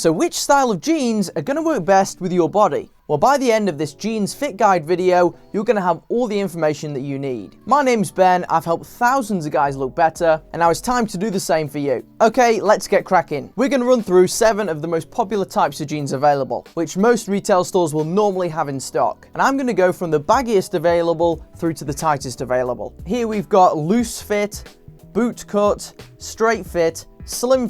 So which style of jeans are going to work best with your body? Well, by the end of this jeans fit guide video, you're going to have all the information that you need. My name's Ben, I've helped thousands of guys look better, and now it's time to do the same for you. Okay, let's get cracking. We're going to run through 7 of the most popular types of jeans available, which most retail stores will normally have in stock. And I'm going to go from the baggiest available through to the tightest available. Here we've got loose fit, boot cut, straight fit, slim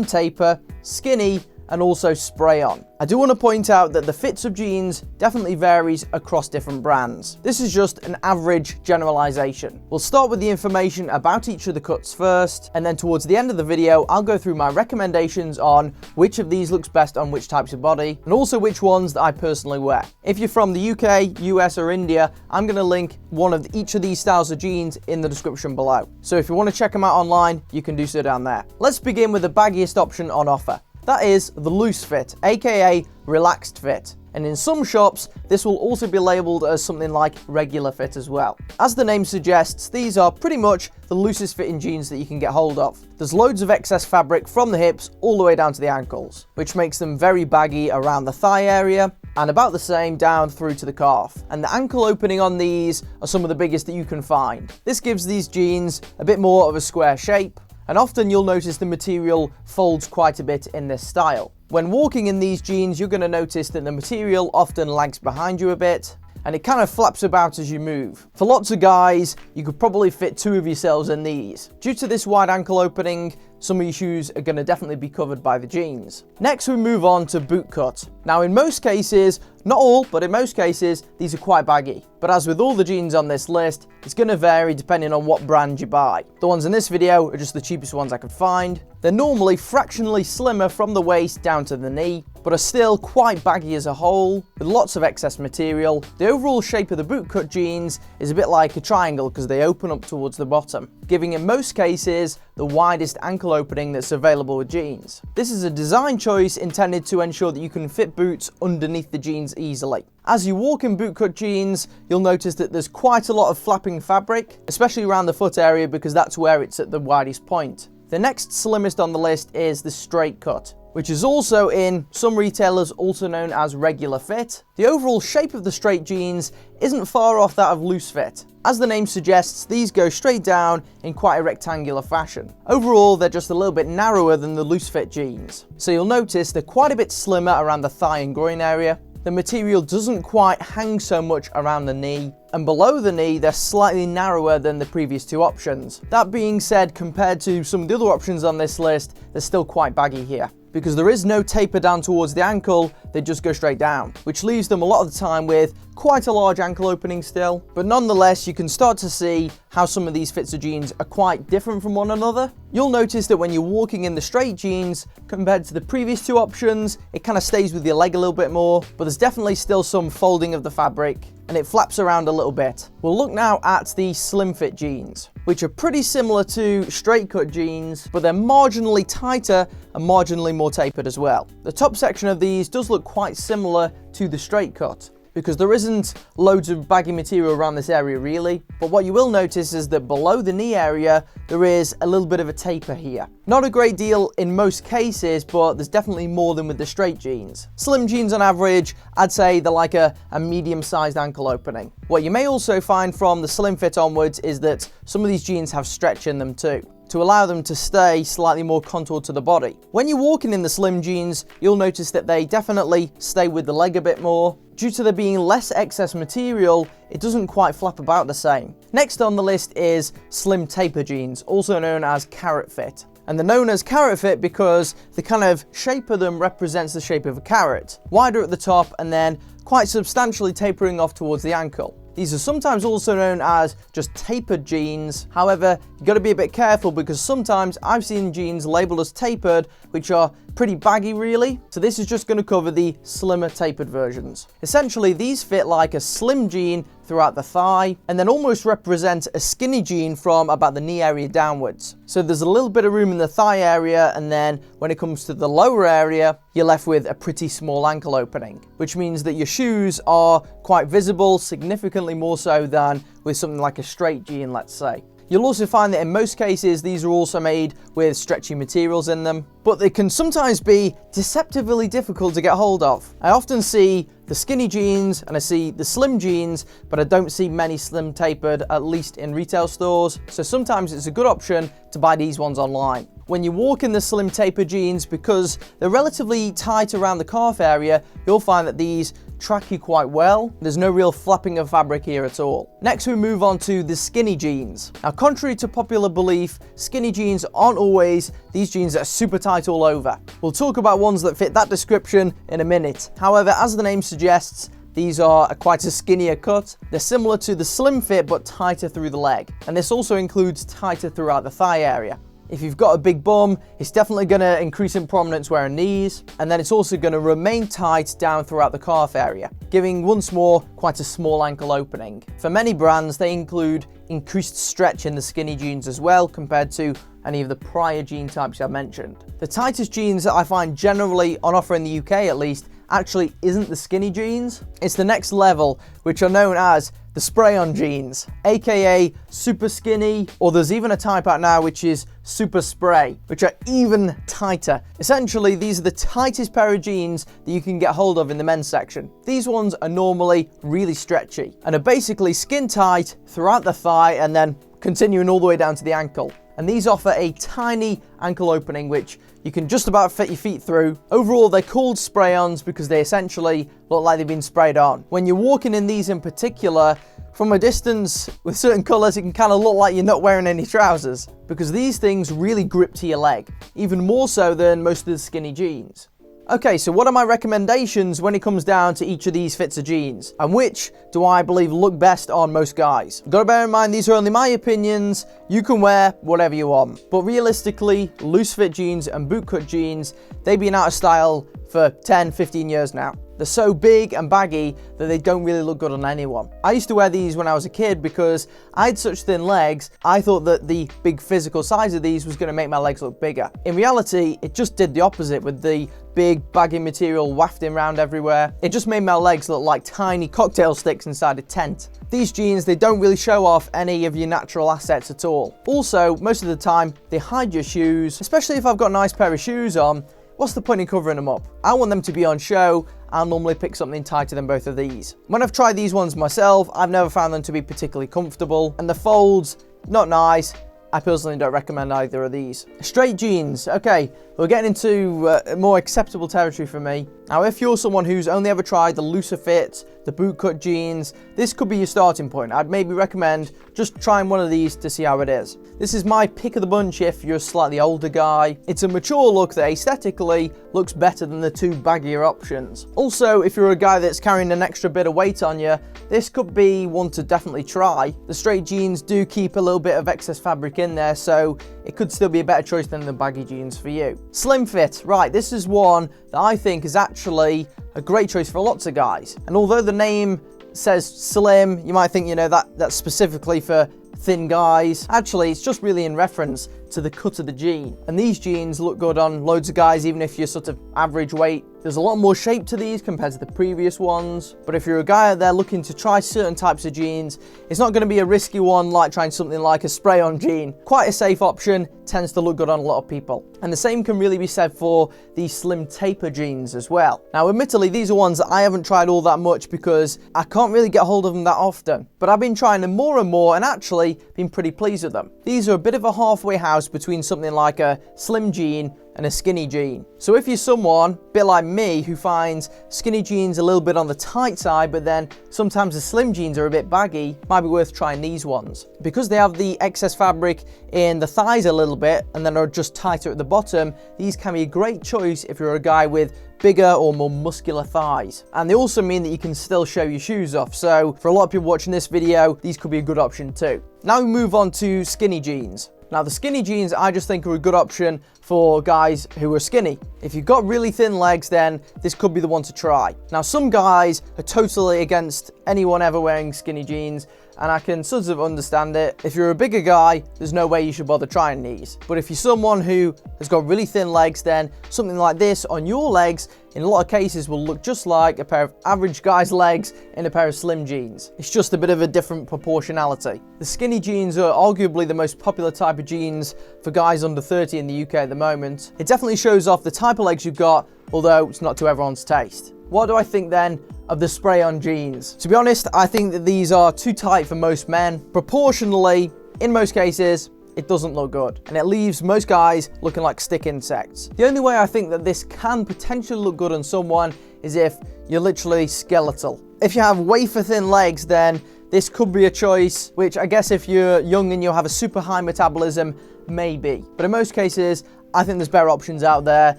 taper, skinny, and also spray on. I do want to point out that the fits of jeans definitely varies across different brands. This is just an average generalization. We'll start with the information about each of the cuts first, and then towards the end of the video, I'll go through my recommendations on which of these looks best on which types of body, and also which ones that I personally wear. If you're from the UK, US, or India, I'm going to link one of each of these styles of jeans in the description below. So if you want to check them out online, you can do so down there. Let's begin with the baggiest option on offer. That is the loose fit, aka relaxed fit. And in some shops, this will also be labeled as something like regular fit as well. As the name suggests, these are pretty much the loosest fitting jeans that you can get hold of. There's loads of excess fabric from the hips all the way down to the ankles, which makes them very baggy around the thigh area and about the same down through to the calf. And the ankle opening on these are some of the biggest that you can find. This gives these jeans a bit more of a square shape, and often you'll notice the material folds quite a bit in this style. When walking in these jeans, you're going to notice that the material often lags behind you a bit, and it kind of flaps about as you move. For lots of guys, you could probably fit 2 of yourselves in these. Due to this wide ankle opening, some of your shoes are going to definitely be covered by the jeans. Next, we move on to boot cut. Now, in most cases, not all, but in most cases, these are quite baggy. But as with all the jeans on this list, it's going to vary depending on what brand you buy. The ones in this video are just the cheapest ones I could find. They're normally fractionally slimmer from the waist down to the knee, but are still quite baggy as a whole, with lots of excess material. The overall shape of the bootcut jeans is a bit like a triangle because they open up towards the bottom, giving in most cases the widest ankle opening that's available with jeans. This is a design choice intended to ensure that you can fit boots underneath the jeans easily. As you walk in bootcut jeans, you'll notice that there's quite a lot of flapping fabric, especially around the foot area because that's where it's at the widest point. The next slimmest on the list is the straight cut, which is also in some retailers also known as regular fit. The overall shape of the straight jeans isn't far off that of loose fit. As the name suggests, these go straight down in quite a rectangular fashion. Overall, they're just a little bit narrower than the loose fit jeans. So you'll notice they're quite a bit slimmer around the thigh and groin area. The material doesn't quite hang so much around the knee, and below the knee they're slightly narrower than the previous 2 options. That being said, compared to some of the other options on this list, they're still quite baggy here. Because there is no taper down towards the ankle, they just go straight down, which leaves them a lot of the time with quite a large ankle opening still. But nonetheless, you can start to see how some of these fits of jeans are quite different from one another. You'll notice that when you're walking in the straight jeans, compared to the previous 2 options, it kind of stays with your leg a little bit more, but there's definitely still some folding of the fabric, and it flaps around a little bit. We'll look now at the slim fit jeans, which are pretty similar to straight cut jeans, but they're marginally tighter and marginally more tapered as well. The top section of these does look quite similar to the straight cut, because there isn't loads of baggy material around this area really, but what you will notice is that below the knee area there is a little bit of a taper here. Not a great deal in most cases, but there's definitely more than with the straight jeans. Slim jeans on average, I'd say they're like a medium-sized ankle opening. What you may also find from the slim fit onwards is that some of these jeans have stretch in them too, to allow them to stay slightly more contoured to the body. When you're walking in the slim jeans, you'll notice that they definitely stay with the leg a bit more. Due to there being less excess material, it doesn't quite flap about the same. Next on the list is slim taper jeans, also known as carrot fit. And they're known as carrot fit because the kind of shape of them represents the shape of a carrot, wider at the top and then quite substantially tapering off towards the ankle. These are sometimes also known as just tapered jeans. However, you've got to be a bit careful because sometimes I've seen jeans labeled as tapered, which are pretty baggy really. So this is just going to cover the slimmer tapered versions. Essentially, these fit like a slim jean throughout the thigh and then almost represent a skinny jean from about the knee area downwards. So there's a little bit of room in the thigh area, and then when it comes to the lower area, you're left with a pretty small ankle opening, which means that your shoes are quite visible, significantly more so than with something like a straight jean, let's say. You'll also find that in most cases, these are also made with stretchy materials in them, but they can sometimes be deceptively difficult to get hold of. I often see the skinny jeans and I see the slim jeans, but I don't see many slim tapered, at least in retail stores. So sometimes it's a good option to buy these ones online. When you walk in the slim taper jeans, because they're relatively tight around the calf area, you'll find that these track you quite well. There's no real flapping of fabric here at all. Next we move on to the skinny jeans. Now, contrary to popular belief, skinny jeans aren't always these jeans that are super tight all over. We'll talk about ones that fit that description in a minute. However, as the name suggests, these are quite a skinnier cut. They're similar to the slim fit but tighter through the leg. And this also includes tighter throughout the thigh area. If you've got a big bum, it's definitely going to increase in prominence wearing these, and then it's also going to remain tight down throughout the calf area, giving once more quite a small ankle opening. For many brands, they include increased stretch in the skinny jeans as well compared to any of the prior jean types I've mentioned. The tightest jeans that I find generally on offer in the UK at least actually isn't the skinny jeans, it's the next level, which are known as the spray-on jeans, aka super skinny, or there's even a type out now which is super spray, which are even tighter. Essentially, these are the tightest pair of jeans that you can get hold of in the men's section. These ones are normally really stretchy and are basically skin tight throughout the thigh and then continuing all the way down to the ankle. And these offer a tiny ankle opening which you can just about fit your feet through. Overall, they're called spray-ons because they essentially look like they've been sprayed on. When you're walking in these in particular, from a distance with certain colours, it can kind of look like you're not wearing any trousers because these things really grip to your leg, even more so than most of the skinny jeans. Okay, so what are my recommendations when it comes down to each of these fits of jeans? And which do I believe look best on most guys? You've got to bear in mind, these are only my opinions. You can wear whatever you want. But realistically, loose fit jeans and bootcut jeans, they've been out of style for 10, 15 years now. They're so big and baggy that they don't really look good on anyone. I used to wear these when I was a kid because I had such thin legs, I thought that the big physical size of these was going to make my legs look bigger. In reality, it just did the opposite with the big baggy material wafting around everywhere. It just made my legs look like tiny cocktail sticks inside a tent. These jeans, they don't really show off any of your natural assets at all. Also, most of the time, they hide your shoes, especially if I've got a nice pair of shoes on. What's the point in covering them up? I want them to be on show. I'll normally pick something tighter than both of these. When I've tried these ones myself, I've never found them to be particularly comfortable, and the folds, not nice. I personally don't recommend either of these. Straight jeans. Okay, we're getting into more acceptable territory for me. Now, if you're someone who's only ever tried the looser fit, the bootcut jeans, this could be your starting point. I'd maybe recommend just trying one of these to see how it is. This is my pick of the bunch if you're a slightly older guy. It's a mature look that aesthetically looks better than the two baggier options. Also, if you're a guy that's carrying an extra bit of weight on you, this could be one to definitely try. The straight jeans do keep a little bit of excess fabric in there, so it could still be a better choice than the baggy jeans for you. Slim fit, right, this is one that I think is actually a great choice for lots of guys. And although the name says slim, you might think, you know, that's specifically for thin guys. Actually, it's just really in reference to the cut of the jean. And these jeans look good on loads of guys, even if you're sort of average weight. There's a lot more shape to these compared to the previous ones. But if you're a guy out there looking to try certain types of jeans, it's not going to be a risky one like trying something like a spray-on jean. Quite a safe option, tends to look good on a lot of people. And the same can really be said for these slim taper jeans as well. Now, admittedly, these are ones that I haven't tried all that much because I can't really get hold of them that often. But I've been trying them more and more and actually been pretty pleased with them. These are a bit of a halfway house between something like a slim jean and a skinny jean. So if you're someone, a bit like me, who finds skinny jeans a little bit on the tight side, but then sometimes the slim jeans are a bit baggy, might be worth trying these ones. Because they have the excess fabric in the thighs a little bit and then are just tighter at the bottom, these can be a great choice if you're a guy with bigger or more muscular thighs. And they also mean that you can still show your shoes off. So for a lot of people watching this video, these could be a good option too. Now we move on to skinny jeans. Now, the skinny jeans I just think are a good option for guys who are skinny. If you've got really thin legs, then this could be the one to try. Now, some guys are totally against anyone ever wearing skinny jeans, and I can sort of understand it. If you're a bigger guy, there's no way you should bother trying these. But if you're someone who has got really thin legs, then something like this on your legs in a lot of cases will look just like a pair of average guy's legs in a pair of slim jeans. It's just a bit of a different proportionality. The skinny jeans are arguably the most popular type of jeans for guys under 30 in the UK at the moment. It definitely shows off the type of legs you've got, although it's not to everyone's taste. What do I think then of the spray-on jeans? To be honest, I think that these are too tight for most men. Proportionally, in most cases, it doesn't look good, and it leaves most guys looking like stick insects. The only way I think that this can potentially look good on someone is if you're literally skeletal. If you have wafer thin legs, then this could be a choice, which I guess if you're young and you have a super high metabolism, maybe. But in most cases, I think there's better options out there,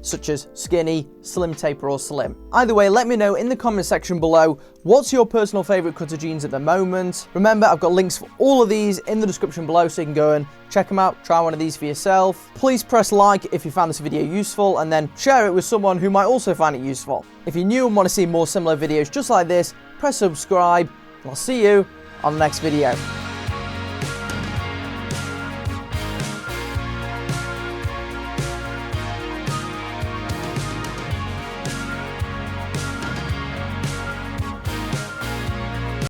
such as skinny, slim taper, or slim. Either way, let me know in the comment section below, what's your personal favorite cut of jeans at the moment? Remember, I've got links for all of these in the description below, so you can go and check them out, try one of these for yourself. Please press like if you found this video useful, and then share it with someone who might also find it useful. If you're new and want to see more similar videos just like this, press subscribe, and I'll see you on the next video.